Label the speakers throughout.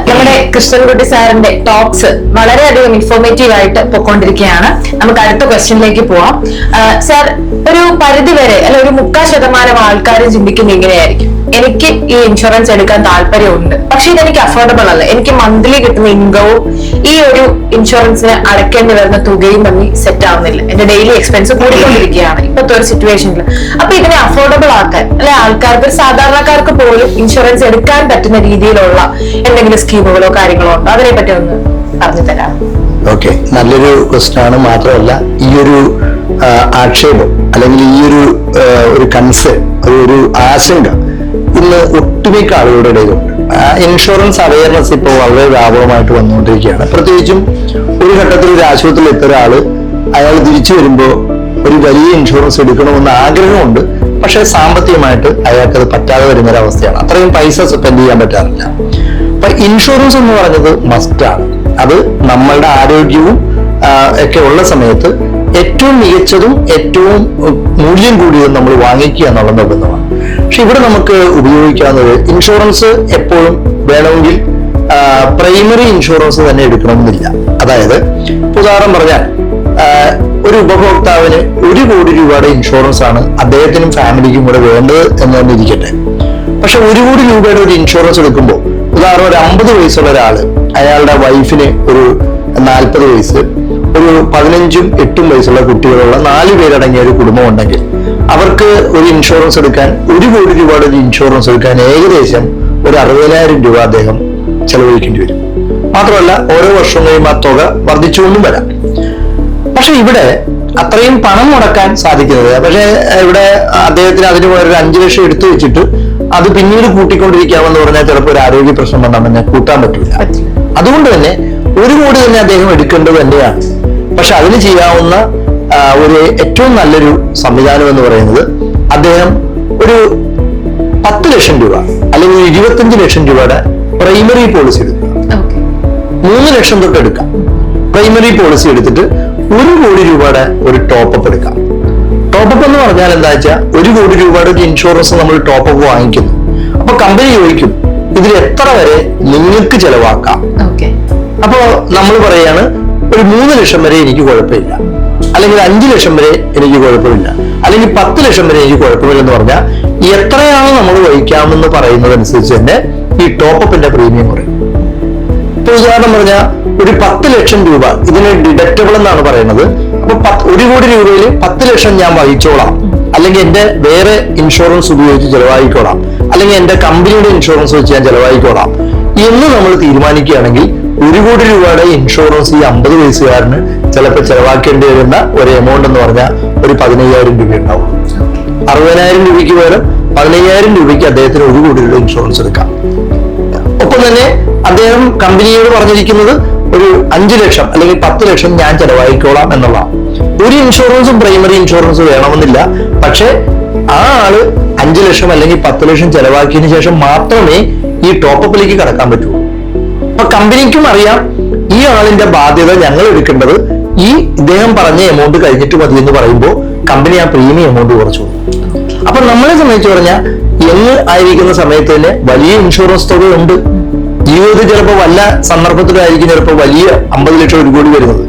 Speaker 1: നമ്മുടെ കൃഷ്ണൻകുട്ടി സാറിന്റെ ടോക്സ് വളരെയധികം ഇൻഫോർമേറ്റീവ് ആയിട്ട് പൊക്കോണ്ടിരിക്കുകയാണ്. നമുക്ക് അടുത്ത ക്വസ്റ്റ്യനിലേക്ക് പോവാം. സാർ, ഒരു പരിധി വരെ അല്ല ഒരു 30% ആൾക്കാർ ചിന്തിക്കുന്നത് ഇങ്ങനെയായിരിക്കും: എനിക്ക് ഈ ഇൻഷുറൻസ് എടുക്കാൻ താല്പര്യമുണ്ട്, പക്ഷെ ഇതെനിക്ക് അഫോർഡബിൾ അല്ല, എനിക്ക് മന്ത്ലി കിട്ടുന്ന ഇൻകവും ഈ ഒരു ഇൻഷുറൻസിന് അടയ്ക്കേണ്ടി വരുന്ന തുകയും തമ്മിൽ സെറ്റ് ആവുന്നില്ല, എന്റെ ഡെയിലി എക്സ്പെൻസ് കൂടിക്കൊണ്ടിരിക്കുകയാണ് ഇപ്പോഴത്തെ ഒരു സിറ്റുവേഷനിൽ. അപ്പൊ ഇതിനെ അഫോർഡബിൾ ആക്കാൻ അല്ലെ ആൾക്കാർക്ക്, സാധാരണക്കാർക്ക് പോലും ഇൻഷുറൻസ് എടുക്കാൻ പറ്റുന്ന രീതിയിലുള്ള എന്തെങ്കിലും സ്കീമുകളോ കാര്യങ്ങളോ ഉണ്ടോ? അതിനെ പറ്റി ഒന്ന് പറഞ്ഞു തരാം.
Speaker 2: ഓക്കെ, നല്ലൊരു ക്വസ്റ്റ്യൻ ആണ്. മാത്രമല്ല, ഈ ഒരു ആക്ഷേപം അല്ലെങ്കിൽ ഈ ഒരു കൺസേൺ, ഒരു ആശങ്ക ഇന്ന് ഒട്ടുമിക്ക ആളുകളുടെ ഇടയിലുണ്ട്. ഇൻഷുറൻസ് അവയർനെസ് ഇപ്പോൾ വളരെ വ്യാപകമായിട്ട് വന്നുകൊണ്ടിരിക്കുകയാണ്. പ്രത്യേകിച്ചും ഒരു ഘട്ടത്തിൽ ഒരു ആശുപത്രിയിൽ എത്തിയ ഒരാള് അയാൾ തിരിച്ചു വരുമ്പോൾ ഒരു വലിയ ഇൻഷുറൻസ് എടുക്കണമെന്ന് ആഗ്രഹമുണ്ട്, പക്ഷെ സാമ്പത്തികമായിട്ട് അയാൾക്കത് പറ്റാതെ വരുന്നൊരവസ്ഥയാണ്. അത്രയും പൈസ സ്പെൻഡ് ചെയ്യാൻ പറ്റാറില്ല. അപ്പൊ ഇൻഷുറൻസ് എന്ന് പറഞ്ഞത് മസ്റ്റാണ്. അത് നമ്മളുടെ ആരോഗ്യവും ഒക്കെ ഉള്ള സമയത്ത് ഏറ്റവും മികച്ചതും ഏറ്റവും മൂല്യം കൂടിയതും നമ്മൾ വാങ്ങിക്കുക എന്നുള്ള നിർബന്ധമാണ്. പക്ഷെ ഇവിടെ നമുക്ക് ഉപയോഗിക്കാവുന്നത് ഇൻഷുറൻസ് എപ്പോഴും വേണമെങ്കിൽ പ്രൈമറി ഇൻഷുറൻസ് തന്നെ എടുക്കണമെന്നില്ല. അതായത് ഉദാഹരണം പറഞ്ഞാൽ, ഒരു ഉപഭോക്താവിന് 1 കോടി രൂപയുടെ ഇൻഷുറൻസ് ആണ് അദ്ദേഹത്തിനും ഫാമിലിക്കും കൂടെ വേണ്ടത് എന്ന് തന്നെ ഇരിക്കട്ടെ. പക്ഷെ 1 കോടി രൂപയുടെ ഒരു ഇൻഷുറൻസ് എടുക്കുമ്പോൾ, ഉദാഹരണം ഒരു 50 വയസ്സുള്ള ഒരാള്, അയാളുടെ വൈഫിന് ഒരു 40 വയസ്സ്, ഒരു 15ഉം 8ഉം വയസ്സുള്ള കുട്ടികളുള്ള 4 പേരടങ്ങിയ ഒരു കുടുംബം ഉണ്ടെങ്കിൽ അവർക്ക് ഒരു ഇൻഷുറൻസ് എടുക്കാൻ, 1 കോടി രൂപയുടെ ഒരു ഇൻഷുറൻസ് എടുക്കാൻ ഏകദേശം ഒരു 60,000 രൂപ അദ്ദേഹം ചെലവഴിക്കേണ്ടി വരും. മാത്രമല്ല, ഓരോ വർഷം കഴിയുമ്പോൾ ആ തുക വർദ്ധിച്ചുകൊണ്ടും വരാം. പക്ഷെ ഇവിടെ അത്രയും പണം മുടക്കാൻ സാധിക്കുന്നത്, പക്ഷെ ഇവിടെ അദ്ദേഹത്തിന് അതിന് ഒരു 5 ലക്ഷം എടുത്തു വെച്ചിട്ട് അത് പിന്നീട് കൂട്ടിക്കൊണ്ടിരിക്കാമെന്ന് പറഞ്ഞാൽ ചിലപ്പോൾ ഒരു ആരോഗ്യ പ്രശ്നം വന്നാൽ തന്നെ കൂട്ടാൻ പറ്റില്ല. അതുകൊണ്ട് തന്നെ 1 കോടി തന്നെ അദ്ദേഹം എടുക്കേണ്ടത് തന്നെയാണ്. പക്ഷെ അതിന് ചെയ്യാവുന്ന ഒരു ഏറ്റവും നല്ലൊരു സംവിധാനം എന്ന് പറയുന്നത്, അദ്ദേഹം ഒരു 10 ലക്ഷം രൂപ അല്ലെങ്കിൽ 25 ലക്ഷം രൂപയുടെ പ്രൈമറി പോളിസി എടുക്കുക. 3 ലക്ഷം തൊട്ട് എടുക്കാം. പ്രൈമറി പോളിസി എടുത്തിട്ട് 1 കോടി രൂപയുടെ ഒരു ടോപ്പപ്പ് എടുക്കാം. ടോപ്പപ്പ് എന്ന് പറഞ്ഞാൽ എന്താ വെച്ചാൽ, 1 കോടി രൂപയുടെ ഒരു ഇൻഷുറൻസ് നമ്മൾ ടോപ്പപ്പ് വാങ്ങിക്കുന്നു. അപ്പൊ കമ്പനി ചോദിക്കും, ഇതിൽ എത്ര വരെ നിങ്ങൾക്ക് ചെലവാക്കാം. അപ്പോ നമ്മൾ പറയാണ്, ഒരു 3 ലക്ഷം വരെ എനിക്ക് കുഴപ്പമില്ല, അല്ലെങ്കിൽ 5 ലക്ഷം വരെ എനിക്ക് കുഴപ്പമില്ല, അല്ലെങ്കിൽ 10 ലക്ഷം വരെ എനിക്ക് കുഴപ്പമില്ലെന്ന് പറഞ്ഞാൽ എത്രയാണ് നമ്മൾ വഹിക്കാമെന്ന് പറയുന്നതനുസരിച്ച് തന്നെ ഈ ടോപ്പപ്പിന്റെ പ്രീമിയം കുറയും. ഇപ്പൊ ഉദാഹരണം പറഞ്ഞാൽ, ഒരു 10 ലക്ഷം രൂപ ഇതിന് ഡിഡക്റ്റബിൾ എന്നാണ് പറയുന്നത്. അപ്പൊ 1 കോടി രൂപയിൽ 10 ലക്ഷം ഞാൻ വഹിച്ചോളാം, അല്ലെങ്കിൽ എന്റെ വേറെ ഇൻഷുറൻസ് ഉപയോഗിച്ച് ചെലവായിക്കോളാം, അല്ലെങ്കിൽ എന്റെ കമ്പനിയുടെ ഇൻഷുറൻസ് വെച്ച് ഞാൻ ചെലവായിക്കോളാം എന്ന് നമ്മൾ തീരുമാനിക്കുകയാണെങ്കിൽ 1 കോടി രൂപയുടെ ഇൻഷുറൻസ് ഈ 50 വയസ്സുകാരന് ചിലപ്പോൾ ചെലവാക്കേണ്ടി വരുന്ന ഒരു എമൗണ്ട് എന്ന് പറഞ്ഞാൽ ഒരു 15,000 രൂപ ഉണ്ടാവും. 60,000 രൂപയ്ക്ക് പകരം 15,000 രൂപയ്ക്ക് അദ്ദേഹത്തിന് 1 കോടി രൂപ ഇൻഷുറൻസ് എടുക്കാം. ഒപ്പം തന്നെ അദ്ദേഹം കമ്പനിയോട് പറഞ്ഞിരിക്കുന്നത് ഒരു 5 ലക്ഷം അല്ലെങ്കിൽ 10 ലക്ഷം ഞാൻ ചെലവായിക്കോളാം എന്നുള്ളതാണ്. ഒരു ഇൻഷുറൻസും പ്രൈമറി ഇൻഷുറൻസ് വേണമെന്നില്ല. പക്ഷെ ആ ആള് 5 ലക്ഷം അല്ലെങ്കിൽ 10 ലക്ഷം ചെലവാക്കിയതിനു ശേഷം മാത്രമേ ഈ ടോപ്പപ്പിലേക്ക് കടക്കാൻ പറ്റൂ. അപ്പൊ കമ്പനിക്കും അറിയാം, ഈ ആളിന്റെ ബാധ്യത ഞങ്ങൾ എടുക്കേണ്ടത് ഈ ഇദ്ദേഹം പറഞ്ഞ എമൗണ്ട് കഴിഞ്ഞിട്ട് മതി എന്ന് പറയുമ്പോൾ കമ്പനി ആ പ്രീമിയം എമൗണ്ട് കുറച്ചു. അപ്പൊ നമ്മളെ സംബന്ധിച്ച് പറഞ്ഞാൽ, യങ് ആയിരിക്കുന്ന സമയത്ത് തന്നെ വലിയ ഇൻഷുറൻസ് തുക ഉണ്ട്. ജീവിതത്തിൽ ചിലപ്പോൾ വല്ല സന്ദർഭത്തിലായിരിക്കും ചിലപ്പോൾ വലിയ 50 ലക്ഷം 1 കോടി വരുന്നത്.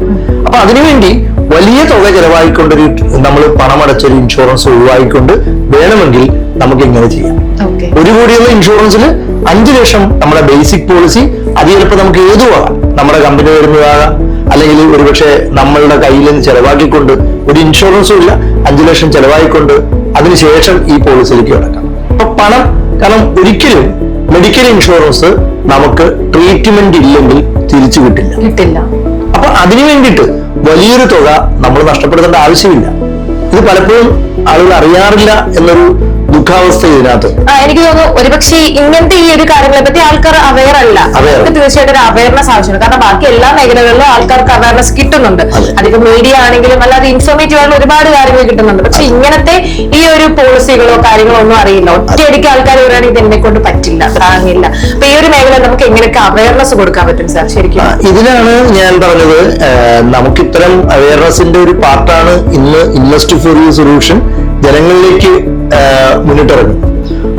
Speaker 2: അപ്പൊ അതിനുവേണ്ടി വലിയ തുക ചെലവായിക്കൊണ്ടൊരു നമ്മൾ പണമടച്ചൊരു ഇൻഷുറൻസ് ഒഴിവായിക്കൊണ്ട് വേണമെങ്കിൽ നമുക്ക് ഇങ്ങനെ ചെയ്യാം. 1 കോടിയുള്ള ഇൻഷുറൻസിൽ 5 ലക്ഷം നമ്മുടെ ബേസിക് പോളിസി, അത് ചിലപ്പോൾ നമുക്ക് ഏതുമാകാം, നമ്മുടെ കമ്പനി വരുന്നതാകാം, അല്ലെങ്കിൽ ഒരുപക്ഷെ നമ്മളുടെ കയ്യിൽ നിന്ന് ചെലവാക്കിക്കൊണ്ട് ഒരു ഇൻഷുറൻസും ഇല്ല, 5 ലക്ഷം ചെലവായിക്കൊണ്ട് അതിനുശേഷം ഈ പോളിസിയിലേക്ക് കിടക്കാം. അപ്പൊ പണം, കാരണം ഒരിക്കലും മെഡിക്കൽ ഇൻഷുറൻസ് നമുക്ക് ട്രീറ്റ്മെന്റ് ഇല്ലെങ്കിൽ തിരിച്ചു കിട്ടില്ല. അപ്പൊ അതിനു വേണ്ടിയിട്ട് വലിയൊരു തുക നമ്മൾ നഷ്ടപ്പെടുത്തേണ്ട ആവശ്യമില്ല. ഇത് പലപ്പോഴും ആളുകൾ അറിയാറില്ല എന്നൊരു ദുഃഖാവസ്ഥ ഇതിനകത്ത്.
Speaker 1: എനിക്ക് തോന്നുന്നു ഒരുപക്ഷെ ഇങ്ങനത്തെ ഈ ഒരു കാര്യങ്ങളെ പറ്റി ആൾക്കാർ അവെയർ അല്ല. തീർച്ചയായിട്ടും ഒരു അവയർനെസ് ആവശ്യമാണ്. കാരണം ബാക്കി എല്ലാ മേഖലകളിലും ആൾക്കാർക്ക് അവയർനെസ് കിട്ടുന്നുണ്ട്. അതിപ്പോ മീഡിയ ആണെങ്കിലും അല്ലാതെ ഇൻഫോർമേറ്റീവ് ആയിട്ടുള്ള ഒരുപാട് കാര്യങ്ങൾ കിട്ടുന്നുണ്ട്. പക്ഷെ ഇങ്ങനത്തെ ഈ ഒരു പോളിസികളോ കാര്യങ്ങളോ ഒന്നും അറിയില്ല. ഒറ്റയടിക്ക് ആൾക്കാർ പറയുകയാണെങ്കിൽ ഇത് എന്നെ കൊണ്ട് പറ്റില്ല, താങ്ങില്ല. അപ്പൊ ഈ ഒരു മേഖല നമുക്ക് എങ്ങനെയൊക്കെ അവയർനെസ് കൊടുക്കാൻ പറ്റും സാർ ശരിക്കും?
Speaker 2: ഇതിനാണ് ഞാൻ പറഞ്ഞത്, നമുക്ക് ഇത്തരം അവയർനെസിന്റെ ഒരു പാർട്ടാണ് ഇന്ന് ഇൻവെസ്റ്റ് ഫോർ യു സൊല്യൂഷൻ ജനങ്ങളിലേക്ക് മുന്നിട്ടിറങ്ങും.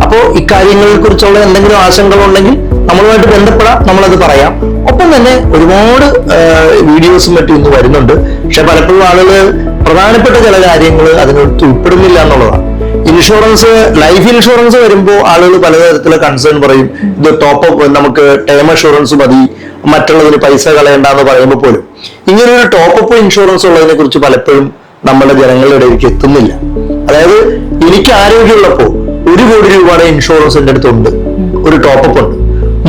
Speaker 2: അപ്പോ ഇക്കാര്യങ്ങളെ കുറിച്ചുള്ള എന്തെങ്കിലും ആശങ്കകളുണ്ടെങ്കിൽ നമ്മളുമായിട്ട് ബന്ധപ്പെടാം, നമ്മളത് പറയാം. ഒപ്പം തന്നെ ഒരുപാട് വീഡിയോസും മറ്റും ഇന്ന് വരുന്നുണ്ട്. പക്ഷെ പലപ്പോഴും ആളുകൾ പ്രധാനപ്പെട്ട ചില കാര്യങ്ങൾ അതിനകത്ത് ഉൾപ്പെടുന്നില്ല എന്നുള്ളതാണ്. ഇൻഷുറൻസ്, ലൈഫ് ഇൻഷുറൻസ് വരുമ്പോൾ ആളുകൾ പലതരത്തിലുള്ള കൺസേൺ പറയും. ഇത് ടോപ്പ് അപ്പ്, നമുക്ക് ടേം ഇൻഷുറൻസ് മതി, മറ്റുള്ളതിന് പൈസ കളയണ്ടെന്ന് പറയുമ്പോൾ പോലും ഇങ്ങനൊരു ടോപ്പ് അപ്പ് ഇൻഷുറൻസ് ഉള്ളതിനെ കുറിച്ച് പലപ്പോഴും നമ്മുടെ ജനങ്ങളുടെ ഇടയിലേക്ക് എത്തുന്നില്ല. അതായത് എനിക്ക് ആരോഗ്യമുള്ളപ്പോൾ 1 കോടി രൂപയുടെ ഇൻഷുറൻസ് എൻ്റെ അടുത്തുണ്ട്, ഒരു ടോപ്പ് അപ്പ് ഉണ്ട്.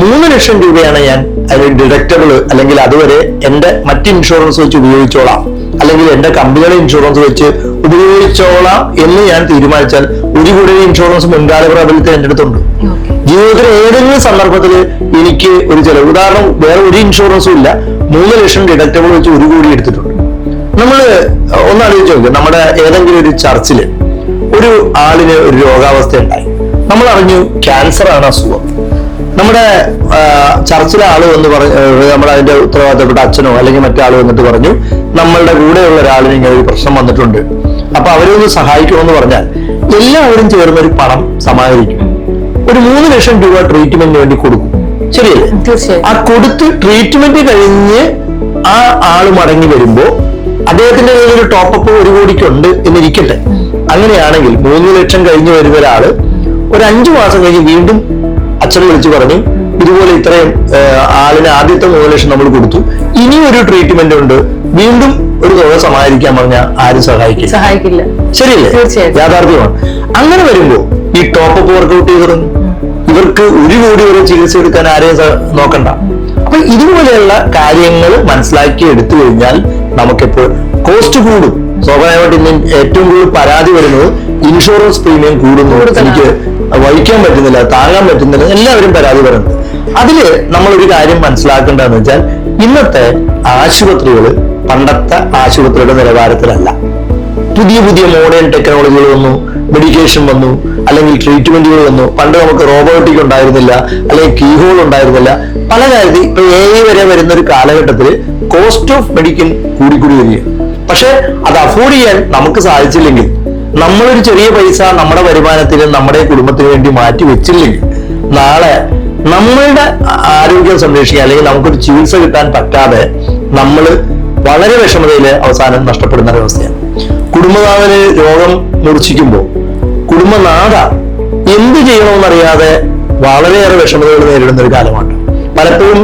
Speaker 2: 3 ലക്ഷം രൂപയാണ് ഞാൻ അതിന് ഡിഡക്റ്റബിൾ, അല്ലെങ്കിൽ അതുവരെ എന്റെ മറ്റ് ഇൻഷുറൻസ് വെച്ച് ഉപയോഗിച്ചോളാം, അല്ലെങ്കിൽ എന്റെ കമ്പനിയുടെ ഇൻഷുറൻസ് വെച്ച് ഉപയോഗിച്ചോളാം എന്ന് ഞാൻ തീരുമാനിച്ചാൽ 1 കോടി ഇൻഷുറൻസ് മുൻകാല പ്രാബല്യത്തിൽ എൻ്റെ അടുത്തുണ്ട്. ജീവിതത്തിൽ ഏതെങ്കിലും സന്ദർഭത്തിൽ എനിക്ക് ഒരു ചെലവ്, ഉദാഹരണം വേറെ ഒരു ഇൻഷുറൻസും ഇല്ല, 3 ലക്ഷം ഡിഡക്റ്റബിൾ വെച്ച് 1 കോടി എടുത്തിട്ടുണ്ട്. നമ്മൾ ഒന്ന് ആലോചിച്ച് നോക്കുക, നമ്മുടെ ഏതെങ്കിലും ഒരു ചർച്ചില് ഒരു ആളിന് ഒരു രോഗാവസ്ഥ ഉണ്ടായി, നമ്മൾ അറിഞ്ഞു ക്യാൻസർ ആണ് അസുഖം. നമ്മുടെ ചർച്ചിലെ ആള് വന്ന് പറഞ്ഞു, നമ്മളതിന്റെ ഉത്തരവാദിത്തപ്പെട്ട അച്ഛനോ അല്ലെങ്കിൽ മറ്റാള് വന്നിട്ട് പറഞ്ഞു, നമ്മളുടെ കൂടെയുള്ള ഒരാളിന് ഇങ്ങനെ ഒരു പ്രശ്നം വന്നിട്ടുണ്ട്, അപ്പൊ അവരെ ഒന്ന് സഹായിക്കുമെന്ന് പറഞ്ഞാൽ എല്ലാവരും ചേർന്ന് ഒരു പണം സമാഹരിക്കും. ഒരു 3 ലക്ഷം രൂപ ട്രീറ്റ്മെന്റിന് വേണ്ടി കൊടുക്കും. ശരിയല്ലേ? ആ കൊടുത്ത് ട്രീറ്റ്മെന്റ് കഴിഞ്ഞ് ആ ആള് മടങ്ങി വരുമ്പോ അദ്ദേഹത്തിന്റെ കയ്യിൽ ഒരു ടോപ്പ് അപ്പ് 1 കോടിക്കുണ്ട് എന്നിരിക്കട്ടെ. അങ്ങനെയാണെങ്കിൽ 3 ലക്ഷം കഴിഞ്ഞ് വരുന്ന ഒരാള് ഒരു 5 മാസം കഴിഞ്ഞ് വീണ്ടും അച്ഛനെ വിളിച്ചു പറഞ്ഞു, ഇതുപോലെ ഇത്രയും ആളിന് ആദ്യത്തെ 3 ലക്ഷം നമ്മൾ കൊടുത്തു, ഇനി ഒരു ട്രീറ്റ്മെന്റ് ഉണ്ട്, വീണ്ടും ഒരു തുക സമാഹരിക്കാൻ പറഞ്ഞാൽ ആരും സഹായിക്കില്ല. ശരിയല്ലേ? യാഥാർത്ഥ്യമാണ്. അങ്ങനെ വരുമ്പോ ഈ ടോപ്പ് അപ്പ് വർക്ക്ഔട്ട് ചെയ്ത് തുടങ്ങും. ഇവർക്ക് 1 കോടി വരെ ചികിത്സ എടുക്കാൻ ആരെയും നോക്കണ്ട. അപ്പൊ ഇതുപോലെയുള്ള കാര്യങ്ങൾ മനസ്സിലാക്കി എടുത്തു കഴിഞ്ഞാൽ നമുക്കിപ്പോൾ കോസ്റ്റ് കൂടും. സ്വാഭാവികമായിട്ട് ഇന്ന് ഏറ്റവും കൂടുതൽ പരാതി വരുന്നത് ഇൻഷുറൻസ് പ്രീമിയം കൂടുന്നു, എനിക്ക് വഹിക്കാൻ പറ്റുന്നില്ല, താങ്ങാൻ പറ്റുന്നില്ല, എല്ലാവരും പരാതി പറയുന്നത്. അതില് നമ്മളൊരു കാര്യം മനസ്സിലാക്കേണ്ടതെന്ന് വെച്ചാൽ ഇന്നത്തെ ആശുപത്രികൾ പണ്ടത്തെ ആശുപത്രിയുടെ നിലവാരത്തിലല്ല. പുതിയ പുതിയ മോഡേൺ ടെക്നോളജികൾ വന്നു, മെഡിക്കേഷൻ വന്നു, അല്ലെങ്കിൽ ട്രീറ്റ്മെന്റുകൾ വന്നു. പണ്ട് നമുക്ക് റോബോട്ടിക് ഉണ്ടായിരുന്നില്ല, അല്ലെങ്കിൽ കീഹോൾ ഉണ്ടായിരുന്നില്ല. പല കാര്യത്തിൽ ഇപ്പൊ AI വരെ വരുന്ന ഒരു കാലഘട്ടത്തിൽ കോസ്റ്റ് ഓഫ് മെഡിക്കൽ കൂടിക്കൂടി വരികയാണ്. പക്ഷെ അത് അഫോർഡ് ചെയ്യാൻ നമുക്ക് സാധിച്ചില്ലെങ്കിൽ, നമ്മളൊരു ചെറിയ പൈസ നമ്മുടെ വരുമാനത്തിന് നമ്മുടെ കുടുംബത്തിന് വേണ്ടി മാറ്റി വെച്ചില്ലെങ്കിൽ, നാളെ നമ്മളുടെ ആരോഗ്യം സംരക്ഷിക്കാൻ അല്ലെങ്കിൽ നമുക്കൊരു ചികിത്സ കിട്ടാൻ പറ്റാതെ നമ്മൾ വളരെ വിഷമതയില് അവസാനം നഷ്ടപ്പെടുന്ന ഒരവസ്ഥയാണ്. കുടുംബനാഥന് രോഗം മൂർച്ഛിക്കുമ്പോൾ കുടുംബനാഥ എന്ത് ചെയ്യണമെന്നറിയാതെ വളരെയേറെ വിഷമതകൾ നേരിടുന്ന ഒരു കാലമാണ്. പലപ്പോഴും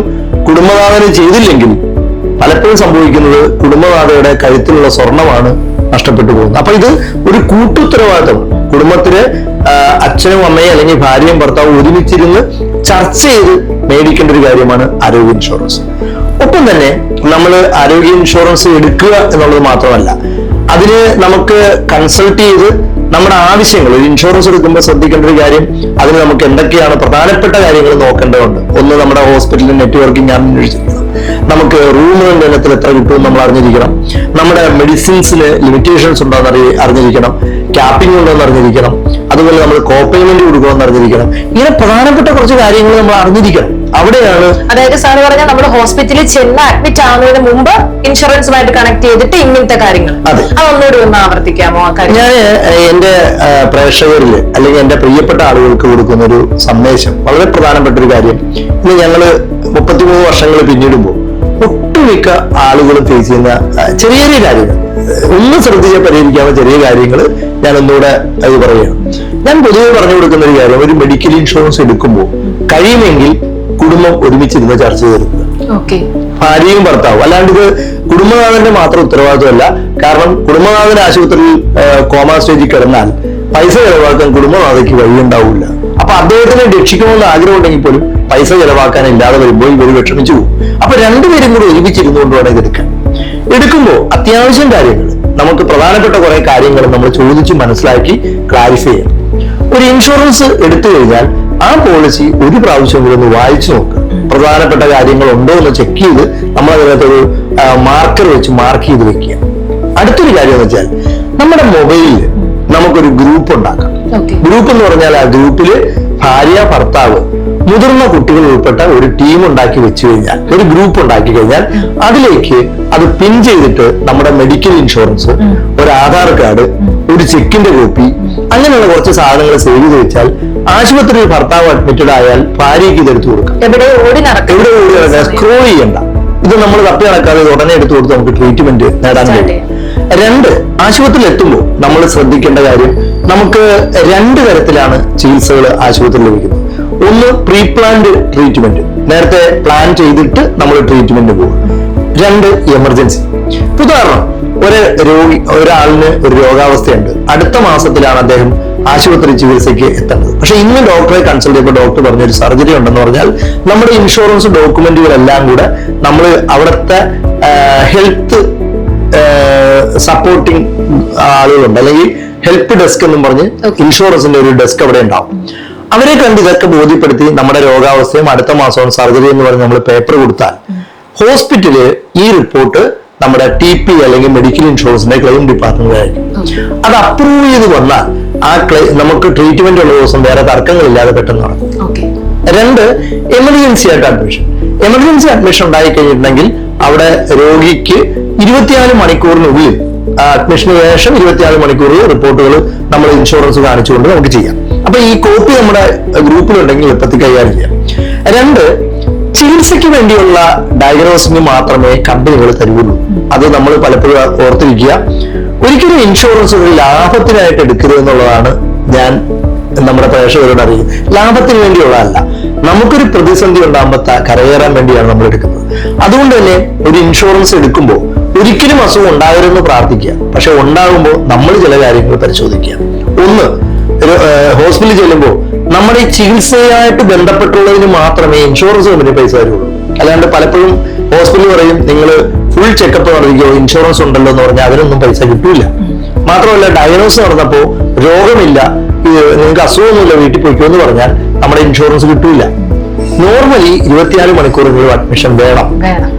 Speaker 2: കുടുംബനാഥന് ചെയ്തില്ലെങ്കിൽ പലപ്പോഴും സംഭവിക്കുന്നത് കുടുംബനാഥയുടെ കഴുത്തിലുള്ള സ്വർണമാണ് നഷ്ടപ്പെട്ടു പോകുന്നത്. അപ്പൊ ഇത് ഒരു കൂട്ടുത്തരവാദിത്തം. കുടുംബത്തില് അച്ഛനും അമ്മയും അല്ലെങ്കിൽ ഭാര്യയും ഭർത്താവും ഒരുമിച്ചിരുന്ന് ചർച്ച ചെയ്ത് മേടിക്കേണ്ട ഒരു കാര്യമാണ് ആരോഗ്യ ഇൻഷുറൻസ്. ഒപ്പം തന്നെ നമ്മൾ ആരോഗ്യ ഇൻഷുറൻസ് എടുക്കുക എന്നുള്ളത് മാത്രമല്ല, അതിന് നമുക്ക് കൺസൾട്ട് ചെയ്ത് നമ്മുടെ ആവശ്യങ്ങൾ, ഒരു ഇൻഷുറൻസ് എടുക്കുമ്പോൾ ശ്രദ്ധിക്കേണ്ട ഒരു കാര്യം, അതിന് നമുക്ക് എന്തൊക്കെയാണ് പ്രധാനപ്പെട്ട കാര്യങ്ങൾ നോക്കേണ്ടതുണ്ട്. ഒന്ന്, നമ്മുടെ ഹോസ്പിറ്റലിൽ നെറ്റ്വർക്കിംഗ് അന്വേഷിച്ചിരിക്കണം, നമുക്ക് റൂമുകളുടെ എണ്ണത്തിൽ എത്ര കിട്ടുമെന്ന് നമ്മൾ അറിഞ്ഞിരിക്കണം, നമ്മുടെ മെഡിസിൻസിന് ലിമിറ്റേഷൻസ് ഉണ്ടോ എന്ന് അറിഞ്ഞിരിക്കണം, ക്യാപ്പിംഗ് ഉണ്ടോ എന്ന് അറിഞ്ഞിരിക്കണം, അതുപോലെ നമ്മൾ കോപേയ്മെന്റ് കൊടുക്കണമെന്ന് അറിഞ്ഞിരിക്കണം. ഇങ്ങനെ പ്രധാനപ്പെട്ട കുറച്ച് കാര്യങ്ങൾ നമ്മൾ അറിഞ്ഞിരിക്കണം. അവിടെയാണ്,
Speaker 1: അതായത് സാറ് പറഞ്ഞാൽ നമ്മുടെ ഹോസ്പിറ്റലിൽ ചെന്ന് അഡ്മിറ്റ് ആവുന്നതിന് മുമ്പ് ഇൻഷുറൻസുമായിട്ട് കണക്ട് ചെയ്തിട്ട് ഇങ്ങനത്തെ കാര്യങ്ങൾ, അതൊന്നുകൂടി ഒന്ന് ആവർത്തിക്കാമോ?
Speaker 2: ഞാൻ എന്റെ പ്രേക്ഷകരില് അല്ലെങ്കിൽ എന്റെ പ്രിയപ്പെട്ട ആളുകൾക്ക് കൊടുക്കുന്ന ഒരു സന്ദേശം, വളരെ പ്രധാനപ്പെട്ട ഒരു കാര്യം. ഇന്ന് ഞങ്ങള് 33 വർഷങ്ങൾ പിന്നിടുമ്പോൾ ഒട്ടുമിക്ക ആളുകളും ഫേസ് ചെയ്യുന്ന ചെറിയ ചെറിയ കാര്യങ്ങൾ, ഒന്ന് ശ്രദ്ധിച്ച് പരിഹരിക്കാവുന്ന ചെറിയ കാര്യങ്ങൾ ഞാൻ ഒന്നുകൂടെ അത് പറയുകയാണ്. ഞാൻ പൊതുവെ പറഞ്ഞു കൊടുക്കുന്ന ഒരു കാര്യം, ഒരു മെഡിക്കൽ ഇൻഷുറൻസ് എടുക്കുമ്പോൾ കഴിയുമെങ്കിൽ കുടുംബം ഒരുമിച്ചിരുന്ന് ചർച്ച ചെയ്തെടുക്കുക. ഭാര്യയും ഭർത്താവും. അല്ലാണ്ട് ഇത് കുടുംബനാഥന്റെ മാത്രം ഉത്തരവാദിത്വമല്ല. കാരണം കുടുംബനാഥൻ ആശുപത്രിയിൽ കോമാ സ്റ്റേജിൽ കിടന്നാൽ പൈസ ചെലവാക്കാൻ കുടുംബനാഥയ്ക്ക് വഴിയുണ്ടാവില്ല. അപ്പൊ അദ്ദേഹത്തിനെ രക്ഷിക്കണമെന്ന് ആഗ്രഹം ഉണ്ടെങ്കിൽ പോലും പൈസ ചെലവാക്കാൻ ഇല്ലാതെ വരുമ്പോൾ ഇവർ വിഷമിച്ചു പോകും. അപ്പൊ രണ്ടുപേരും കൂടി ഒരുമിച്ചിരുന്നുകൊണ്ട് വേണം ഇതെടുക്കാൻ. എടുക്കുമ്പോൾ അത്യാവശ്യം കാര്യങ്ങൾ, നമുക്ക് പ്രധാനപ്പെട്ട കുറെ കാര്യങ്ങൾ നമ്മൾ ചോദിച്ച് മനസ്സിലാക്കി ക്ലാരിഫൈ ചെയ്യാം. ഒരു ഇൻഷുറൻസ് എടുത്തു കഴിഞ്ഞാൽ ആ പോളിസി ഒരു പ്രാവശ്യം കൂടി ഒന്ന് വായിച്ചു നോക്കുക. പ്രധാനപ്പെട്ട കാര്യങ്ങൾ ഉണ്ടോ എന്ന് ചെക്ക് ചെയ്ത് നമ്മൾ അതിനകത്തൊരു മാർക്കർ വെച്ച് മാർക്ക് ചെയ്ത് വെക്കുക. അടുത്തൊരു കാര്യം എന്ന് വെച്ചാൽ, നമ്മുടെ മൊബൈലിൽ നമുക്കൊരു ഗ്രൂപ്പ് ഉണ്ടാക്കാം. ഗ്രൂപ്പ് എന്ന് പറഞ്ഞാൽ ആ ഗ്രൂപ്പില് ഭാര്യ ഭർത്താവ് മുതിർന്ന കുട്ടികൾ ഉൾപ്പെട്ട ഒരു ടീം ഉണ്ടാക്കി വെച്ചു കഴിഞ്ഞാൽ, ഒരു ഗ്രൂപ്പ് ഉണ്ടാക്കി കഴിഞ്ഞാൽ അതിലേക്ക് അത് പിൻ ചെയ്തിട്ട് നമ്മുടെ മെഡിക്കൽ ഇൻഷുറൻസ്, ഒരു ആധാർ കാർഡ്, ഒരു ചെക്കിന്റെ കോപ്പി, അങ്ങനെയുള്ള കുറച്ച് സാധനങ്ങൾ സേവ് ചെയ്ത് വെച്ചാൽ ആശുപത്രിയിൽ ഭർത്താവ് അഡ്മിറ്റഡ് ആയാൽ ഭാര്യയ്ക്ക് ഇതെടുത്തു കൊടുക്കാം.
Speaker 1: എവിടെ ഓടി നടക്കാം,
Speaker 2: സ്ക്രോൾ ചെയ്യണ്ട. ഇത് നമ്മൾ തപ്പി നടക്കാതെ ഉടനെ എടുത്തു കൊടുത്ത് നമുക്ക് ട്രീറ്റ്മെന്റ് നേടാൻ കഴിയും. 2, ആശുപത്രിയിൽ എത്തുമ്പോൾ നമ്മൾ ശ്രദ്ധിക്കേണ്ട കാര്യം, നമുക്ക് 2 തരത്തിലാണ് ചികിത്സകൾ ആശുപത്രിയിൽ ലഭിക്കുന്നത്. ഒന്ന് പ്രീ പ്ലാൻഡ് ട്രീറ്റ്മെന്റ്, നേരത്തെ പ്ലാൻ ചെയ്തിട്ട് നമ്മൾ ട്രീറ്റ്മെന്റ് പോകും. 2 എമർജൻസി. ഉദാഹരണം, ഒരാളിന് ഒരു രോഗാവസ്ഥയുണ്ട്, അടുത്ത മാസത്തിലാണ് അദ്ദേഹം ആശുപത്രി ചികിത്സയ്ക്ക് എത്തേണ്ടത്. പക്ഷെ ഇന്ന് ഡോക്ടറെ കൺസൾട്ട് ചെയ്യുമ്പോൾ ഡോക്ടർ പറഞ്ഞൊരു സർജറി ഉണ്ടെന്ന് പറഞ്ഞാൽ നമ്മുടെ ഇൻഷുറൻസ് ഡോക്യുമെന്റുകളെല്ലാം കൂടെ നമ്മൾ അവിടുത്തെ ഹെൽത്ത് സപ്പോർട്ടിങ് ആളുകളുണ്ട്, അല്ലെങ്കിൽ ഹെൽപ്പ് ഡെസ്ക് എന്നും പറഞ്ഞ് ഇൻഷുറൻസിന്റെ ഒരു ഡെസ്ക് അവിടെ ഉണ്ടാവും. അവരെ കണ്ട് ഇതൊക്കെ ബോധ്യപ്പെടുത്തി നമ്മുടെ രോഗാവസ്ഥയും അടുത്ത മാസവും സർജറി എന്ന് പറഞ്ഞ് നമ്മൾ പേപ്പർ കൊടുത്താൽ ഹോസ്പിറ്റല് ഈ റിപ്പോർട്ട് നമ്മുടെ TP അല്ലെങ്കിൽ മെഡിക്കൽ ഇൻഷുറൻസിന്റെ ക്ലെയിം ഡിപ്പാർട്ട്മെന്റിലായിരിക്കും. അത് അപ്രൂവ് ചെയ്ത് വന്നാൽ ആ നമുക്ക് ട്രീറ്റ്മെന്റ് ഉള്ള ദിവസം വേറെ തർക്കങ്ങളില്ലാതെ പെട്ടെന്ന് നടക്കും. 2, എമർജൻസി ആയിട്ട് അഡ്മിഷൻ. എമർജൻസി അഡ്മിഷൻ ഉണ്ടായി കഴിഞ്ഞിട്ടുണ്ടെങ്കിൽ അവിടെ രോഗിക്ക് 24 മണിക്കൂറിനുള്ളിൽ, അഡ്മിഷന് ശേഷം 24 മണിക്കൂറിൽ റിപ്പോർട്ടുകൾ നമ്മൾ ഇൻഷുറൻസ് കാണിച്ചുകൊണ്ട് നമുക്ക് ചെയ്യാം. അപ്പൊ ഈ കോപ്പി നമ്മുടെ ഗ്രൂപ്പിലുണ്ടെങ്കിൽ എളുപ്പത്തിൽ കൈകാര്യം ചെയ്യാം. 2, ചികിത്സയ്ക്ക് വേണ്ടിയുള്ള ഡയഗ്നോസിന് മാത്രമേ കമ്പനികൾ തരുള്ളൂ. അത് നമ്മൾ പലപ്പോഴും ഓർത്തിരിക്കുക. ഒരിക്കലും ഇൻഷുറൻസ് ഒരു ലാഭത്തിനായിട്ട് എടുക്കരുത് എന്നുള്ളതാണ് ഞാൻ നമ്മുടെ പ്രേക്ഷകരോട് അറിയുന്നത്. ലാഭത്തിന് വേണ്ടിയുള്ളതല്ല, നമുക്കൊരു പ്രതിസന്ധി ഉണ്ടാകുമ്പോൾ കരകയറാൻ വേണ്ടിയാണ് നമ്മൾ എടുക്കുന്നത്. അതുകൊണ്ട് തന്നെ ഒരു ഇൻഷുറൻസ് എടുക്കുമ്പോൾ ഒരിക്കലും അസുഖം ഉണ്ടാകരുതെന്ന് പ്രാർത്ഥിക്കുക. പക്ഷെ ഉണ്ടാകുമ്പോൾ നമ്മൾ ചില കാര്യങ്ങൾ പരിശോധിക്കുക. 1, ഹോസ്പിറ്റലിൽ ചെല്ലുമ്പോൾ നമ്മുടെ ഈ ചികിത്സയായിട്ട് ബന്ധപ്പെട്ടുള്ളതിന് മാത്രമേ ഇൻഷുറൻസ് കമ്പനി പൈസ തരുള്ളൂ. അല്ലാണ്ട് പലപ്പോഴും ഹോസ്പിറ്റലിൽ പറയും നിങ്ങൾ ഫുൾ ചെക്കപ്പ് നടത്തിക്കോ, ഇൻഷുറൻസ് ഉണ്ടല്ലോ എന്ന് പറഞ്ഞാൽ അതിനൊന്നും പൈസ കിട്ടൂല. മാത്രമല്ല, ഡയഗ്നോസ് നടന്നപ്പോൾ രോഗമില്ല, നിങ്ങൾക്ക് അസുഖമൊന്നുമില്ല, വീട്ടിൽ പോയിക്കോ എന്ന് പറഞ്ഞാൽ നമ്മുടെ ഇൻഷുറൻസ് കിട്ടൂല. നോർമലി 24 മണിക്കൂറിനുള്ളിൽ അഡ്മിഷൻ വേണം.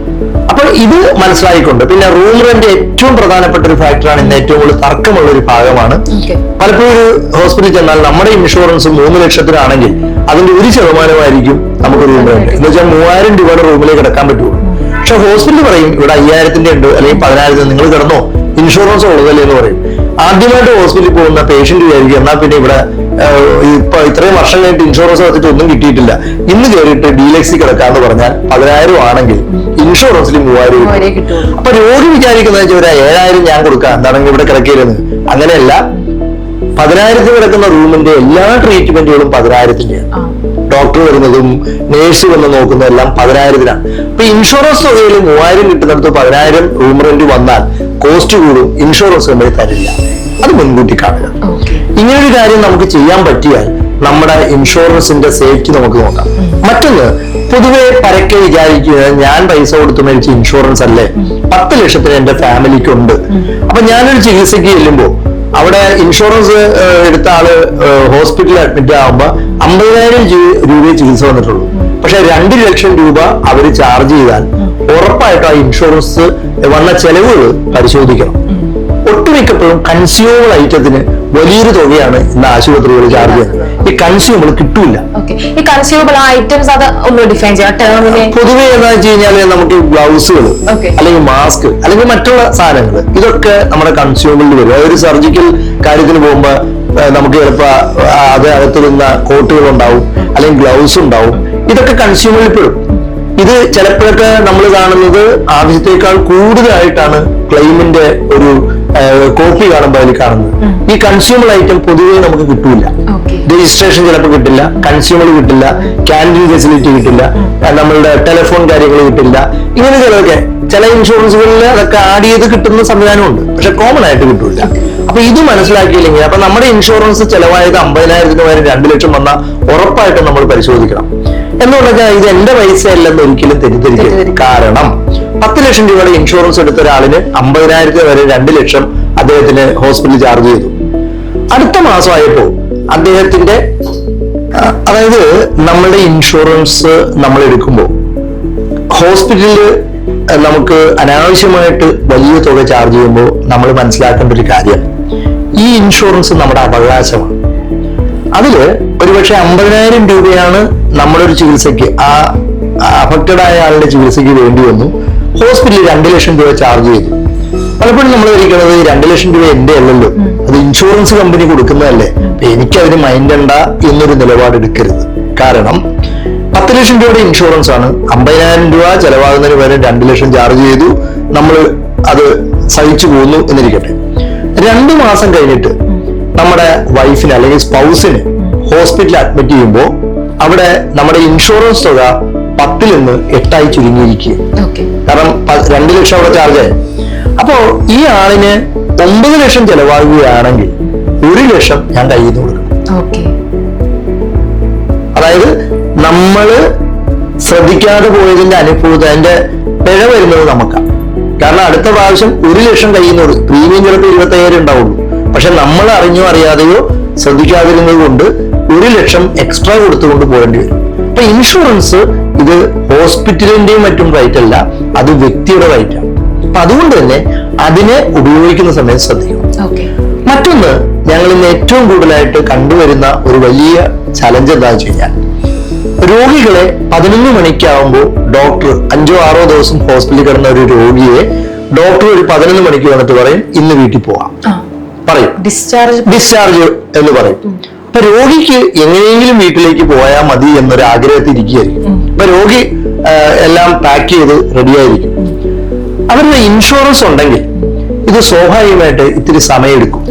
Speaker 2: അപ്പോൾ ഇത് മനസ്സിലായിക്കൊണ്ട്, പിന്നെ റൂം റെന്റ് ഏറ്റവും പ്രധാനപ്പെട്ട ഒരു ഫാക്ടറാണ്. ഇന്ന് ഏറ്റവും കൂടുതൽ തർക്കമുള്ള ഒരു ഭാഗമാണ്. പലപ്പോഴും ഒരു ഹോസ്പിറ്റലിൽ ചെന്നാൽ നമ്മുടെ ഇൻഷുറൻസ് 3 ലക്ഷത്തിനാണെങ്കിൽ അതിന്റെ 1% നമുക്ക് റൂം റെന്റ്. എന്ന് വെച്ചാൽ 3000 രൂപയുടെ റൂമിലേക്ക് കിടക്കാൻ പറ്റുള്ളൂ. പക്ഷെ ഹോസ്പിറ്റൽ പറയും ഇവിടെ 5000-ന്റെ ഉണ്ട്, അല്ലെങ്കിൽ 10,000 നിങ്ങൾ കിടന്നോ, ഇൻഷുറൻസ് ഉള്ളതല്ലേ എന്ന് പറയും. ആദ്യമായിട്ട് ഹോസ്പിറ്റലിൽ പോകുന്ന പേഷ്യന്റ് വിചാരിക്കും എന്നാൽ പിന്നെ ഇവിടെ ഇപ്പൊ ഇത്രയും വർഷം കഴിഞ്ഞിട്ട് ഇൻഷുറൻസ് നടത്തിയിട്ട് ഒന്നും കിട്ടിയിട്ടില്ല, ഇന്ന് കയറിയിട്ട് ഡീലക്സി കിടക്കാന്ന് പറഞ്ഞാൽ 10,000 ആണെങ്കിൽ ഇൻഷുറൻസിൽ 3000 കിട്ടും. അപ്പൊ രോഗി വിചാരിക്കുന്നത് വെച്ചാൽ ഒരു 7,000 ഞാൻ കൊടുക്കാം, എന്താണെങ്കിൽ ഇവിടെ കിടക്കരുത്. അങ്ങനെയല്ല, 10,000 കിടക്കുന്ന റൂമിന്റെ എല്ലാ ട്രീറ്റ്മെന്റുകളും 10,000-ന്റെയാണ്. ഡോക്ടർ വരുന്നതും നേഴ്സ് വന്ന് നോക്കുന്നതും എല്ലാം 10,000-നാണ്. അപ്പൊ ഇൻഷുറൻസ് തുകയിൽ 3000 കിട്ടുന്നിടത്ത് 10,000 റൂം റെന്റ് വന്നാൽ കോസ്റ്റ് കൂടും, ഇൻഷുറൻസ് കമ്പനി തരില്ല. അത് മുൻകൂട്ടി കാണുക. ഇങ്ങനൊരു കാര്യം നമുക്ക് ചെയ്യാൻ പറ്റിയാൽ നമ്മുടെ ഇൻഷുറൻസിന്റെ സേഫ്റ്റി നമുക്ക് നോക്കാം. മറ്റൊന്ന്, പൊതുവെ പരക്കെ വിചാരിക്കുന്നത് ഞാൻ പൈസ കൊടുത്ത് മേടിച്ച ഇൻഷുറൻസ് അല്ലേ, 10 ലക്ഷത്തിന് എന്റെ ഫാമിലിക്കുണ്ട്. അപ്പൊ ഞാനൊരു ചികിത്സയ്ക്ക് ചെല്ലുമ്പോൾ അവിടെ ഇൻഷുറൻസ് എടുത്ത ആള് ഹോസ്പിറ്റലിൽ അഡ്മിറ്റ് ആകുമ്പോ 50,000 രൂപയെ ചികിത്സ വന്നിട്ടുള്ളൂ. പക്ഷെ 2 ലക്ഷം രൂപ അവർ ചാർജ് ചെയ്താൽ ഉറപ്പായിട്ടും ആ ഇൻഷുറൻസ് വന്ന ചെലവുകൾ പരിശോധിക്കണം. ഒട്ടുമിക്കപ്പോഴും കൺസ്യൂമർ ഐറ്റത്തിന് വലിയൊരു തുകയാണ് ഇന്ന് ആശുപത്രികൾ ചാർജ് ചെയ്യുന്നത്. ഈ കൺസ്യൂമർ കിട്ടൂല.
Speaker 1: ഈ കൺസ്യൂമബിൾ ഐറ്റംസ് അത് ഒന്ന് ഡിഫൈൻ ചെയ്യാം.
Speaker 2: പൊതുവെ എന്താ വെച്ച് കഴിഞ്ഞാല് നമുക്ക് ഗ്ലൗസുകൾ, അല്ലെങ്കിൽ മാസ്ക്, അല്ലെങ്കിൽ മറ്റുള്ള സാധനങ്ങൾ, ഇതൊക്കെ നമ്മുടെ കൺസ്യൂമറിൽ വരും. അതൊരു സർജിക്കൽ കാര്യത്തിന് പോകുമ്പോ നമുക്ക് ചിലപ്പോ അത് അകത്തിരുന്ന കോട്ടുകൾ ഉണ്ടാവും, അല്ലെങ്കിൽ ഗ്ലൗസ് ഉണ്ടാവും. ഇതൊക്കെ കൺസ്യൂമറിൽ പെടും. ഇത് ചിലപ്പോഴൊക്കെ നമ്മൾ കാണുന്നത് ആവശ്യത്തെക്കാൾ കൂടുതലായിട്ടാണ് ക്ലെയിമിന്റെ ഒരു കോപ്പി കാണുമ്പോൾ അതിൽ കാണുന്നത്. ഈ കൺസ്യൂമർ ഐറ്റം പൊതുവെ നമുക്ക് കിട്ടൂല. രജിസ്ട്രേഷൻ ചിലപ്പോൾ കിട്ടില്ല, കൺസ്യൂമർ കിട്ടില്ല, ക്യാൻറ്റീൻ ഫെസിലിറ്റി കിട്ടില്ല, നമ്മളുടെ ടെലിഫോൺ കാര്യങ്ങൾ കിട്ടില്ല. ഇങ്ങനെ ചില ഇൻഷുറൻസുകളിൽ അതൊക്കെ ആഡ് ചെയ്ത് കിട്ടുന്ന സംവിധാനമുണ്ട്, പക്ഷെ കോമൺ ആയിട്ട് കിട്ടൂല. അപ്പൊ ഇത് മനസ്സിലാക്കിയില്ലെങ്കിൽ അപ്പൊ നമ്മുടെ ഇൻഷുറൻസ് ചെലവായത് 50,000-ന് പകരം 2 ലക്ഷം വന്നാൽ ഉറപ്പായിട്ടും നമ്മൾ പരിശോധിക്കണം. എന്നുള്ളത് ഇത് എന്റെ പൈസ അല്ലെന്ന് ഒരിക്കലും തെറ്റിദ്ധരിക്കരുത്. കാരണം 10 ലക്ഷം രൂപയുടെ ഇൻഷുറൻസ് എടുത്ത ഒരാളിന് 50,000 വരെ 2 ലക്ഷം അദ്ദേഹത്തിന് ഹോസ്പിറ്റലിൽ ചാർജ് ചെയ്തു. അടുത്ത മാസമായപ്പോ അദ്ദേഹത്തിന്റെ, അതായത് നമ്മളുടെ ഇൻഷുറൻസ് നമ്മൾ എടുക്കുമ്പോൾ ഹോസ്പിറ്റലിൽ നമുക്ക് അനാവശ്യമായിട്ട് വലിയ തുക ചാർജ് ചെയ്യുമ്പോൾ നമ്മൾ മനസ്സിലാക്കേണ്ട ഒരു കാര്യം, ഈ ഇൻഷുറൻസ് നമ്മുടെ അവകാശമാണ്. അതില് ഒരുപക്ഷെ 50,000 രൂപയാണ് നമ്മുടെ ഒരു ചികിത്സയ്ക്ക് ആ അഫക്റ്റഡ് ആയ ആളുടെ ചികിത്സയ്ക്ക് വേണ്ടി വന്നു, ഹോസ്പിറ്റലിൽ 2 ലക്ഷം രൂപ ചാർജ് ചെയ്തു. പലപ്പോഴും നമ്മൾ ധരിക്കുന്നത് 2 ലക്ഷം രൂപ എന്റെ അല്ലല്ലോ, അത് ഇൻഷുറൻസ് കമ്പനി കൊടുക്കുന്നതല്ലേ, എനിക്കതിന് മൈൻഡണ്ട എന്നൊരു നിലപാടെടുക്കരുത്. കാരണം 10 ലക്ഷം രൂപയുടെ ഇൻഷുറൻസ് ആണ്, 50,000 രൂപ ചെലവാകുന്നതിന് വരെ 2 ലക്ഷം ചാർജ് ചെയ്തു, നമ്മൾ അത് സഹിച്ചു പോകുന്നു എന്നിരിക്കട്ടെ. 2 മാസം കഴിഞ്ഞിട്ട് നമ്മുടെ വൈഫിന് അല്ലെങ്കിൽ സ്പൗസിന് ഹോസ്പിറ്റലിൽ അഡ്മിറ്റ് ചെയ്യുമ്പോൾ അവിടെ നമ്മുടെ ഇൻഷുറൻസ് തുക 10 നിന്ന് 8 ചുരുങ്ങിയിരിക്കുക. കാരണം 2 ലക്ഷം അവിടെ ചാർജായി. അപ്പോ ഈ ആളിന് 9 ലക്ഷം ചെലവാകുകയാണെങ്കിൽ 1 ലക്ഷം ഞാൻ കയ്യിൽ നിന്ന് കൊടുക്കണം. അതായത് നമ്മള് ശ്രദ്ധിക്കാതെ പോയതിന്റെ അനുഭവം, അതിന്റെ പിഴ വരുന്നത് നമുക്കാണ്. കാരണം അടുത്ത പ്രാവശ്യം 1 ലക്ഷം കയ്യിൽ നിന്ന് കൊടുക്കും. പ്രീമിയം ചിലപ്പോൾ 25,000 ഉണ്ടാവുള്ളൂ. പക്ഷെ നമ്മൾ അറിഞ്ഞോ അറിയാതെയോ ശ്രദ്ധിക്കാതിരുന്നത് കൊണ്ട് 1 ലക്ഷം എക്സ്ട്രാ കൊടുത്തുകൊണ്ട് പോകേണ്ടി വരും. അപ്പൊ ഇൻഷുറൻസ് ഇത് ഹോസ്പിറ്റലിന്റെയും മറ്റും റൈറ്റ് അല്ല, അത് വ്യക്തിയുടെ റൈറ്റാണ്. അപ്പൊ അതുകൊണ്ട് തന്നെ അതിനെ ഉപയോഗിക്കുന്ന സമയത്ത് ശ്രദ്ധിക്കണം. മറ്റൊന്ന്, ഞങ്ങൾ ഇന്ന് ഏറ്റവും കൂടുതലായിട്ട് കണ്ടുവരുന്ന ഒരു വലിയ ചലഞ്ച് എന്താ വെച്ച് കഴിഞ്ഞാൽ, രോഗികളെ 11 മണിക്കാവുമ്പോൾ ഡോക്ടർ 5-6 ദിവസം ഹോസ്പിറ്റലിൽ കിടന്ന ഒരു രോഗിയെ ഡോക്ടർ ഒരു 11 മണിക്ക് വന്നിട്ട് പറയും ഇന്ന് വീട്ടിൽ പോവാം, പറയും ഡിസ്ചാർജ് എന്ന് പറയും. അപ്പൊ രോഗിക്ക് എങ്ങനെയെങ്കിലും വീട്ടിലേക്ക് പോയാൽ മതി എന്നൊരു ആഗ്രഹത്തിൽ ഇരിക്കുകയായിരിക്കും. അപ്പൊ രോഗി എല്ലാം പാക്ക് ചെയ്ത് റെഡിയായിരിക്കും. അവരുടെ ഇൻഷുറൻസ് ഉണ്ടെങ്കിൽ ഇത് സ്വാഭാവികമായിട്ട് ഇത്തിരി സമയമെടുക്കും.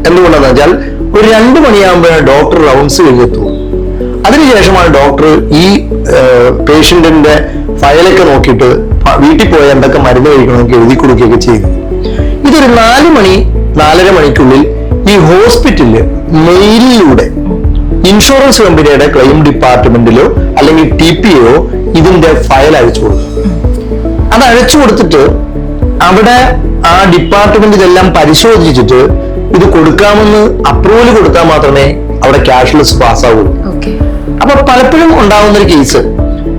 Speaker 2: എന്തുകൊണ്ടാന്ന് വെച്ചാൽ ഒരു 2 മണിയാകുമ്പോഴാണ് ഡോക്ടർ റൗണ്ട്സ് കഴിഞ്ഞെത്തുള്ളൂ. അതിനുശേഷമാണ് ഡോക്ടർ ഈ പേഷ്യന്റിന്റെ ഫയലൊക്കെ നോക്കിയിട്ട് വീട്ടിൽ പോയ എന്തൊക്കെ മരുന്ന് കഴിക്കണമെന്നൊക്കെ എഴുതി കൊടുക്കുകയൊക്കെ ചെയ്യുന്നത്. ഇതൊരു 4 മണി 4:30 മണിക്കുള്ളിൽ ഈ ഹോസ്പിറ്റലില് മെയിലിലൂടെ ഇൻഷുറൻസ് കമ്പനിയുടെ ക്ലെയിം ഡിപ്പാർട്ട്മെന്റിലോ അല്ലെങ്കിൽ TPO ഇതിന്റെ ഫയൽ അയച്ചു കൊടുക്കും. അത് അയച്ചു കൊടുത്തിട്ട് അവിടെ ആ ഡിപ്പാർട്ട്മെന്റ് ഇതെല്ലാം പരിശോധിച്ചിട്ട് ഇത് കൊടുക്കാമെന്ന് അപ്രൂവൽ കൊടുത്താൽ മാത്രമേ അവിടെ ക്യാഷ്ലെസ് പാസ്സാവുള്ളൂ. അപ്പൊ പലപ്പോഴും ഉണ്ടാവുന്ന ഒരു കേസ്,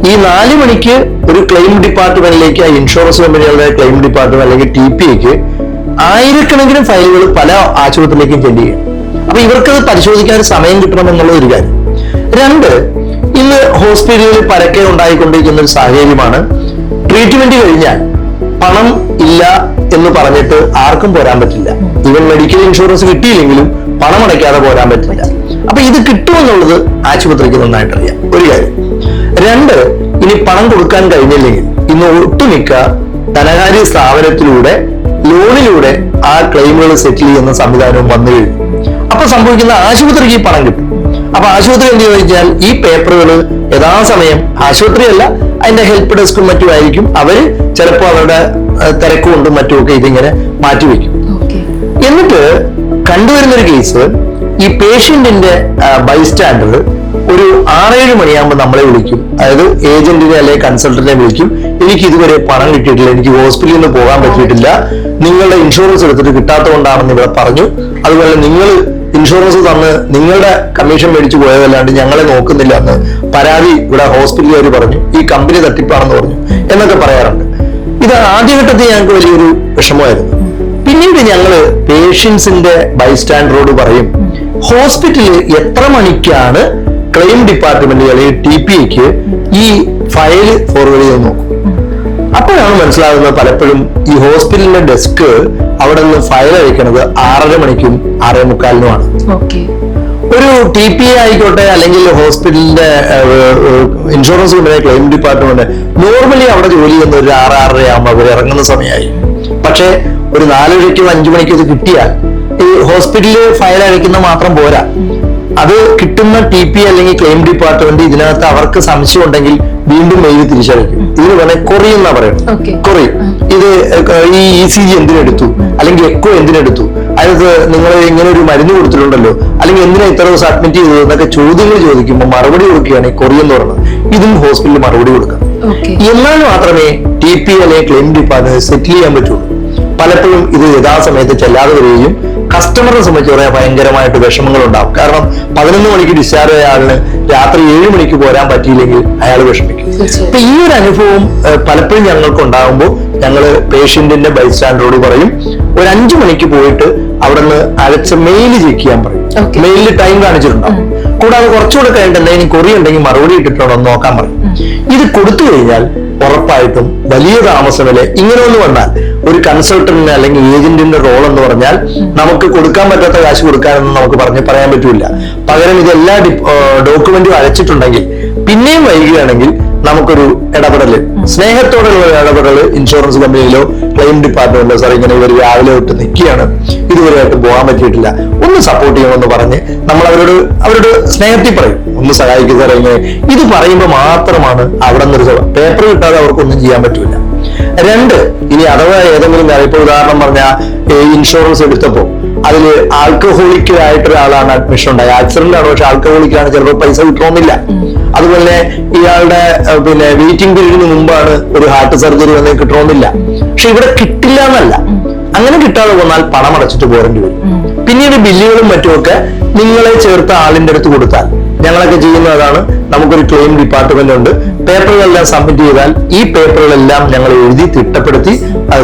Speaker 2: ഈ 4 മണിക്ക് ഒരു ക്ലെയിം ഡിപ്പാർട്ട്മെന്റിലേക്ക് ആ ഇൻഷുറൻസ് കമ്പനികളുടെ ക്ലെയിം ഡിപ്പാർട്ട്മെന്റ് അല്ലെങ്കിൽ TPAക്ക് ആയിരക്കണക്കിന് ഫയലുകൾ പല ആശുപത്രിയിലേക്കും ചെല്ല് ചെയ്യും. അപ്പൊ ഇവർക്കത് പരിശോധിക്കാൻ സമയം കിട്ടണം എന്നുള്ള ഒരു കാര്യം. 2, ഇന്ന് ഹോസ്പിറ്റലിൽ പരക്കെ ഉണ്ടായിക്കൊണ്ടിരിക്കുന്ന ഒരു സാഹചര്യമാണ്, ട്രീറ്റ്മെന്റ് കഴിഞ്ഞാൽ പണം ഇല്ല എന്ന് പറഞ്ഞിട്ട് ആർക്കും പോരാൻ പറ്റില്ല. ഈവൻ മെഡിക്കൽ ഇൻഷുറൻസ് കിട്ടിയില്ലെങ്കിലും പണം അടയ്ക്കാതെ പോരാൻ പറ്റില്ല. അപ്പൊ ഇത് കിട്ടുമെന്നുള്ളത് ആശുപത്രിക്ക് നന്നായിട്ട് അറിയാം, ഒരു കാര്യം. 2, ഇനി പണം കൊടുക്കാൻ കഴിഞ്ഞില്ലെങ്കിൽ ഇന്ന് ഒട്ടുമിക്ക ധനകാര്യ സ്ഥാപനത്തിലൂടെ ലോണിലൂടെ ആ ക്ലെയിമുകൾ സെറ്റിൽ ചെയ്യുന്ന സംവിധാനവും വന്നു കഴിഞ്ഞു. അപ്പൊ സംഭവിക്കുന്ന ആശുപത്രിക്ക് പണം കിട്ടും. അപ്പൊ ആശുപത്രി എന്ത് ചോദിച്ചാൽ ഈ പേപ്പറുകൾ യഥാസമയം, ആശുപത്രിയല്ല അതിന്റെ ഹെൽപ്പ് ഡെസ്കും മറ്റുമായിരിക്കും, അവര് ചിലപ്പോൾ അവരുടെ തിരക്കുകൊണ്ടും മറ്റുമൊക്കെ ഇതിങ്ങനെ മാറ്റിവെക്കും. എന്നിട്ട് കണ്ടുവരുന്നൊരു കേസ്, ഈ പേഷ്യന്റിന്റെ ബൈസ്റ്റാൻഡർ ഒരു 6-7 മണിയാകുമ്പോൾ നമ്മളെ വിളിക്കും, അതായത് ഏജന്റിനെ അല്ലെങ്കിൽ കൺസൾട്ടന്റിനെ വിളിക്കും, എനിക്ക് ഇതുവരെ പണം കിട്ടിയിട്ടില്ല, എനിക്ക് ഹോസ്പിറ്റലിൽ നിന്ന് പോകാൻ പറ്റിയിട്ടില്ല, നിങ്ങളുടെ ഇൻഷുറൻസ് എടുത്തിട്ട് കിട്ടാത്തതുകൊണ്ടാണെന്ന് ഇവിടെ പറഞ്ഞു, അതുപോലെ നിങ്ങൾ ഇൻഷുറൻസ് തന്ന് നിങ്ങളുടെ കമ്മീഷൻ മേടിച്ചു പോയതല്ലാണ്ട് ഞങ്ങളെ നോക്കുന്നില്ല എന്ന് പരാതി ഇവിടെ ഹോസ്പിറ്റലുകാർ പറഞ്ഞു, ഈ കമ്പനി തട്ടിപ്പാണെന്ന് പറഞ്ഞു എന്നൊക്കെ പറയാറുണ്ട്. ഇത് ആദ്യഘട്ടത്തിൽ ഞങ്ങൾക്ക് വലിയൊരു വിഷമമായിരുന്നു. പിന്നീട് ഞങ്ങള് പേഷ്യൻസിന്റെ ബൈസ്റ്റാൻഡറോട് പറയും, ഹോസ്പിറ്റലിൽ എത്ര മണിക്കാണ് ക്ലെയിം ഡിപ്പാർട്ട്മെന്റ് അല്ലെങ്കിൽ TPAക്ക് ഈ ഫയൽ ഫോർവേഡ് ചെയ്ത് നോക്കും. അപ്പോഴാണ് മനസ്സിലാകുന്നത് പലപ്പോഴും ഈ ഹോസ്പിറ്റലിന്റെ ഡെസ്ക് അവിടെ നിന്ന് ഫയൽ അയക്കുന്നത് 6:30 മണിക്കും 6:45-നുമാണ്. ഒരു TPA ആയിക്കോട്ടെ അല്ലെങ്കിൽ ഹോസ്പിറ്റലിന്റെ ഇൻഷുറൻസ് കമ്പനിയുടെ ക്ലെയിം ഡിപ്പാർട്ട്മെന്റ് നോർമലി അവിടെ ജോലി ചെയ്യുന്ന ഒരു 6-6:30 ആകുമ്പോൾ അവർ ഇറങ്ങുന്ന സമയമായി. പക്ഷെ ഒരു 4:00-ക്കും 5 മണിക്കും ഇത് കിട്ടിയാൽ ഈ ഹോസ്പിറ്റലിൽ ഫയൽ അയക്കുന്ന മാത്രം പോരാ, അത് കിട്ടുന്ന TPA അല്ലെങ്കിൽ ക്ലെയിം ഡിപ്പാർട്ട്മെന്റ് ഇതിനകത്ത് അവർക്ക് സംശയം ഉണ്ടെങ്കിൽ വീണ്ടും മെയിൽ തിരിച്ചയക്കും. ഇതിന് പറഞ്ഞ കൊറി എന്നാ പറയുന്നത്. കൊറി, ഇത് ഈ ECG എന്തിനെടുത്തു അല്ലെങ്കിൽ എക്കോ എന്തിനെടുത്തു, അതായത് നിങ്ങൾ ഇങ്ങനെ ഒരു മരുന്ന് കൊടുത്തിട്ടുണ്ടല്ലോ, അല്ലെങ്കിൽ എന്തിനാ ഇത്ര ദിവസം അഡ്മിറ്റ് ചെയ്തത് എന്നൊക്കെ ചോദ്യങ്ങൾ ചോദിക്കുമ്പോൾ മറുപടി കൊടുക്കുകയാണ് കൊറി എന്ന് പറയുന്നത്. ഇതും ഹോസ്പിറ്റലിൽ മറുപടി കൊടുക്കാം. എന്നാൽ മാത്രമേ TPA അല്ലെങ്കിൽ ക്ലെയിം ഡിപ്പാർട്ട്മെന്റ് സെറ്റിൽ ചെയ്യാൻ പറ്റുള്ളൂ. പലപ്പോഴും ഇത് യഥാസമയത്ത് ചെല്ലാതെ വരികയും കസ്റ്റമറെ സംബന്ധിച്ച് പറയാൻ ഭയങ്കരമായിട്ട് വിഷമങ്ങൾ ഉണ്ടാവും. കാരണം 11 മണിക്ക് ഡിസ്ചാർജ് ആയ ആളിന് രാത്രി 7 മണിക്ക് പോരാൻ പറ്റിയില്ലെങ്കിൽ അയാൾ വിഷമിക്കും. അപ്പൊ ഈ ഒരു അനുഭവം പലപ്പോഴും ഞങ്ങൾക്ക് ഉണ്ടാകുമ്പോൾ ഞങ്ങള് പേഷ്യന്റിന്റെ ബൈസ്റ്റാൻഡറോട് പറയും, ഒരു 5 മണിക്ക് പോയിട്ട് അവിടെ നിന്ന് അയച്ച മെയിൽ ചെക്ക് ചെയ്യാൻ പറയും. മെയിലിൽ ടൈം കാണിച്ചിട്ടുണ്ടാവും. കൂടാതെ കുറച്ചുകൂടെ കഴിഞ്ഞിട്ട് എന്തെങ്കിലും കൊറി ഉണ്ടെങ്കിൽ മറുപടി ഇട്ടിട്ടുണ്ടോ എന്ന് നോക്കാൻ പറയും. ഇത് കൊടുത്തു കഴിഞ്ഞാൽ ഉറപ്പായിട്ടും വലിയ താമസമില്ല. ഇങ്ങനെ ഒന്ന് വന്നാൽ ഒരു കൺസൾട്ടന്റിന് അല്ലെങ്കിൽ ഏജന്റിന്റെ റോൾ എന്ന് പറഞ്ഞാൽ നമുക്ക് കൊടുക്കാൻ പറ്റാത്ത കാശ് കൊടുക്കാനൊന്നും നമുക്ക് പറയാൻ പറ്റൂല. പകരം ഇതെല്ലാ ഡോക്യുമെന്റും അയച്ചിട്ടുണ്ടെങ്കിൽ പിന്നെയും വൈകുകയാണെങ്കിൽ നമുക്കൊരു ഇടപെടല്, സ്നേഹത്തോടുള്ള ഇടപെടൽ ഇൻഷുറൻസ് കമ്പനിയിലോ ക്ലെയിം ഡിപ്പാർട്ട്മെന്റിലോ, സാർ ഇങ്ങനെ ഇവർ രാവിലെ തൊട്ട് നിൽക്കുകയാണ്, ഇതുവരെയായിട്ട് പോകാൻ പറ്റിയിട്ടില്ല, ഒന്ന് സപ്പോർട്ട് ചെയ്യണമെന്ന് പറഞ്ഞ് നമ്മൾ അവരോട് സ്നേഹത്തിൽ പറയും, ഒന്ന് സഹായിക്കുക സാർ ഇങ്ങനെ. ഇത് പറയുമ്പോൾ മാത്രമാണ് അവിടെ നിന്നൊരു പേപ്പർ കിട്ടാതെ അവർക്കൊന്നും ചെയ്യാൻ പറ്റൂല. രണ്ട്, ഇനി അഥവാ ഏതെങ്കിലും കാര്യം, ഇപ്പൊ ഉദാഹരണം പറഞ്ഞാൽ ഇൻഷുറൻസ് എടുത്തപ്പോ അതില് ആൽക്കഹോളിക് ആയിട്ടൊരാളാണ് അഡ്മിഷൻ ഉണ്ടായത്, ആക്സിഡന്റ് ആണ്, പക്ഷെ ആൽക്കഹോളിക്കാണ്, ചിലപ്പോൾ പൈസ കിട്ടണമെന്നില്ല. അതുപോലെ ഇയാളുടെ വെയിറ്റിംഗ് പീരീഡിന് മുമ്പാണ് ഒരു ഹാർട്ട് സർജറി വന്ന് കിട്ടണമെന്നില്ല. പക്ഷെ ഇവിടെ കിട്ടില്ല എന്നല്ല, അങ്ങനെ കിട്ടാതെ വന്നാൽ പണം അടച്ചിട്ട് പോരേണ്ടി വരും. പിന്നീട് ബില്ലുകളും മറ്റുമൊക്കെ നിങ്ങളെ ചേർത്ത ആളിന്റെ അടുത്ത് കൊടുത്താൽ, ഞങ്ങളൊക്കെ ചെയ്യുന്നതാണ്, നമുക്കൊരു ക്ലെയിം ഡിപ്പാർട്ട്മെന്റ് ഉണ്ട്, പേപ്പറുകളെല്ലാം സബ്മിറ്റ് ചെയ്താൽ ഈ പേപ്പറുകളെല്ലാം ഞങ്ങൾ എഴുതി തിട്ടപ്പെടുത്തി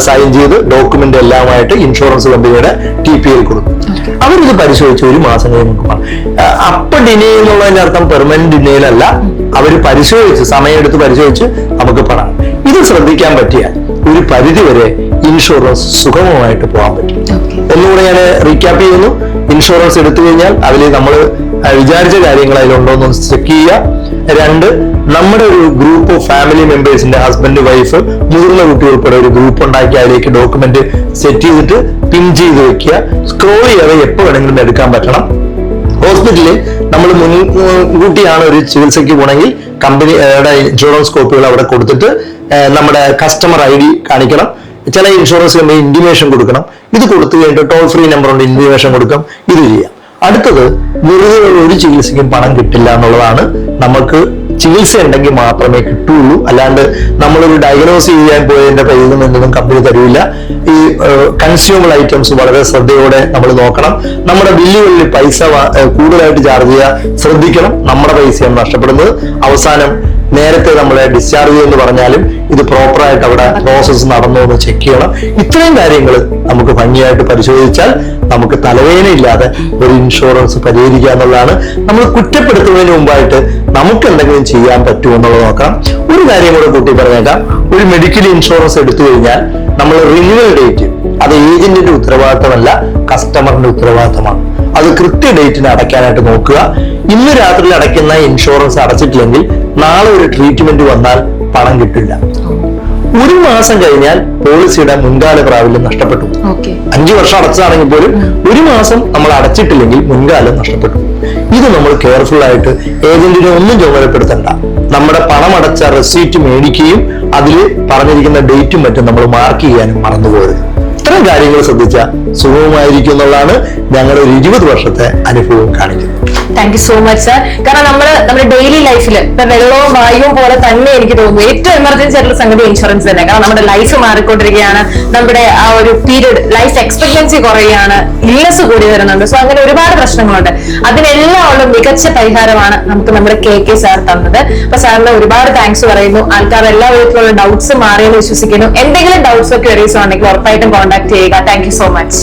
Speaker 2: സൈൻ ചെയ്ത് ഡോക്യുമെന്റ് എല്ലാമായിട്ട് ഇൻഷുറൻസ് കമ്പനിയുടെ TPL കൊടുക്കും. അവരിത് പരിശോധിച്ച് ഒരു മാസം നമുക്ക് അപ്പൊ ഡിനേ എന്നുള്ളതിന്റെ അർത്ഥം പെർമനന്റ് ഡിനേയിലല്ല, അവർ പരിശോധിച്ച് സമയമെടുത്ത് പരിശോധിച്ച് നമുക്ക് പണം. ഇത് ശ്രദ്ധിക്കാൻ പറ്റിയാൽ ഒരു പരിധിവരെ ഇൻഷുറൻസ് സുഗമമായിട്ട് പോകാൻ പറ്റും. ഒന്നുകൂടെ ഞാൻ റീക്യാപ്പ് ചെയ്യുന്നു. ഇൻഷുറൻസ് എടുത്തു കഴിഞ്ഞാൽ അതിൽ നമ്മൾ വിചാരിച്ച കാര്യങ്ങൾ അതിലുണ്ടോ എന്ന് ചെക്ക് ചെയ്യുക. രണ്ട്, നമ്മുടെ ഒരു ഗ്രൂപ്പ് ഓഫ് ഫാമിലി മെമ്പേഴ്സിന്റെ ഹസ്ബൻഡ്, വൈഫ്, മുതിർന്ന കുട്ടി ഉൾപ്പെടെ ഒരു ഗ്രൂപ്പ് ഉണ്ടാക്കി അതിലേക്ക് ഡോക്യുമെന്റ് സെറ്റ് ചെയ്തിട്ട് പിൻ ചെയ്ത് വെക്കുക. സ്ക്രോൾ ചെയ്യാതെ എപ്പോൾ വേണമെങ്കിലും എടുക്കാൻ പറ്റണം. ഹോസ്പിറ്റലിൽ നമ്മൾ മുൻകൂട്ടിയാണ് ഒരു ചികിത്സയ്ക്ക് പോകണമെങ്കിൽ കമ്പനിയുടെ ഇൻഷുറൻസ് കോപ്പികൾ അവിടെ കൊടുത്തിട്ട് നമ്മുടെ കസ്റ്റമർ ID കാണിക്കണം. ചില ഇൻഷുറൻസ് കമ്പനി ഇന്റിമേഷൻ കൊടുക്കണം. ഇത് കൊടുത്തു കഴിഞ്ഞിട്ട് ടോൾ ഫ്രീ നമ്പർ കൊണ്ട് ഇന്റിമേഷൻ കൊടുക്കാം. ഇത് ചെയ്യാം. അടുത്തത്, വെറുതെ ഒരു ചികിത്സയ്ക്കും പണം കിട്ടില്ല എന്നുള്ളതാണ്. നമുക്ക് ചികിത്സ ഉണ്ടെങ്കിൽ മാത്രമേ കിട്ടുള്ളൂ. അല്ലാണ്ട് നമ്മളൊരു ഡയഗ്നോസ് ചെയ്യാൻ പോയതിന്റെ പൈസ നിന്നൊന്നും കമ്പനി തരില്ല. ഈ കൺസ്യൂമർ ഐറ്റംസ് വളരെ ശ്രദ്ധയോടെ നമ്മൾ നോക്കണം. നമ്മുടെ ബില്ലുകളിൽ പൈസ കൂടുതലായിട്ട് ചാർജ് ചെയ്യാൻ ശ്രദ്ധിക്കണം. നമ്മുടെ പൈസയാണ് നഷ്ടപ്പെടുന്നത്. അവസാനം നേരത്തെ നമ്മളെ ഡിസ്ചാർജ് ചെയ്യുമെന്ന് പറഞ്ഞാലും ഇത് പ്രോപ്പറായിട്ട് അവിടെ പ്രോസസ്സ് നടന്നോ എന്ന് ചെക്ക് ചെയ്യണം. ഇത്രയും കാര്യങ്ങൾ നമുക്ക് ഭംഗിയായിട്ട് പരിശോധിച്ചാൽ നമുക്ക് തലവേദനയില്ലാതെ ഒരു ഇൻഷുറൻസ് പരിഹരിക്കുക എന്നുള്ളതാണ്. നമ്മൾ കുറ്റപ്പെടുത്തുന്നതിന് മുമ്പായിട്ട് നമുക്ക് എന്തെങ്കിലും ചെയ്യാൻ പറ്റുമോ എന്നുള്ളത് നോക്കാം. ഒരു കാര്യം കൂടെ കൂട്ടി പറഞ്ഞേക്കാം. ഒരു മെഡിക്കൽ ഇൻഷുറൻസ് എടുത്തു കഴിഞ്ഞാൽ നമ്മൾ റിന്യൂവൽ ഡേറ്റ്, അത് ഏജന്റിന്റെ ഉത്തരവാദിത്തമല്ല, കസ്റ്റമറിന്റെ ഉത്തരവാദിത്തമാണ്. അത് കൃത്യ ഡേറ്റിന് അടയ്ക്കാനായിട്ട് നോക്കുക. ഇന്ന് രാത്രി അടയ്ക്കുന്ന ഇൻഷുറൻസ് അടച്ചിട്ടില്ലെങ്കിൽ നാളെ ഒരു ട്രീറ്റ്മെന്റ് വന്നാൽ പണം കിട്ടില്ല. ഒരു മാസം കഴിഞ്ഞാൽ പോളിസിയുടെ മുൻകാല പ്രാബല്യം നഷ്ടപ്പെട്ടു. 5 വർഷം അടച്ചതാണെങ്കിൽ പോലും ഒരു മാസം നമ്മൾ അടച്ചിട്ടില്ലെങ്കിൽ മുൻകാലം നഷ്ടപ്പെട്ടു. ഇത് നമ്മൾ കെയർഫുൾ ആയിട്ട് ഏജന്റിനെ ഒന്നും ചുമതലപ്പെടുത്തണ്ട. നമ്മുടെ പണം അടച്ച റെസീറ്റ് മേടിക്കുകയും അതിൽ പറഞ്ഞിരിക്കുന്ന ഡേറ്റും മറ്റും നമ്മൾ മാർക്ക് ചെയ്യാനും മറന്നുപോകരുത്. ഇത്തരം കാര്യങ്ങൾ ശ്രദ്ധിച്ചാൽ സുഗമമായിരിക്കും എന്നുള്ളതാണ് ഞങ്ങളുടെ ഒരു 20 വർഷത്തെ അനുഭവം കാണിക്കുന്നത്.
Speaker 1: Thank you so much sir. കാരണം നമ്മുടെ ഡെയിലി ലൈഫിൽ ഇപ്പൊ വെള്ളവും വായുവും പോലെ തന്നെ എനിക്ക് തോന്നുന്നു ഏറ്റവും എമർജൻസി ആയിട്ടുള്ള സംഗതി ഇൻഷുറൻസ് തന്നെ. കാരണം നമ്മുടെ ലൈഫ് മാറിക്കൊണ്ടിരിക്കുകയാണ്, നമ്മുടെ ആ ഒരു പീരീഡ് ലൈഫ് എക്സ്പെക്ടൻസി കുറയുകയാണ്, ഇല്ലസ് കൂടി വരുന്നുണ്ട്. സോ അങ്ങനെ ഒരുപാട് പ്രശ്നങ്ങളുണ്ട്. അതിനെല്ലാം ഉള്ള മികച്ച പരിഹാരമാണ് നമുക്ക് നമ്മുടെ KK സാർ തന്നത്. അപ്പൊ സാറിന് ഒരുപാട് താങ്ക്സ് പറയുന്നു. ആൾക്കാർ എല്ലാ വിധത്തിലുള്ള ഡൗട്ട്സ് മാറിയെന്ന് വിശ്വസിക്കുന്നു. എന്തെങ്കിലും ഡൗട്ട്സ് ഒക്കെ ക്വയറീസ് ഉണ്ടെങ്കിൽ ഉറപ്പായിട്ടും കോൺടാക്ട് ചെയ്യുക. Thank you so much.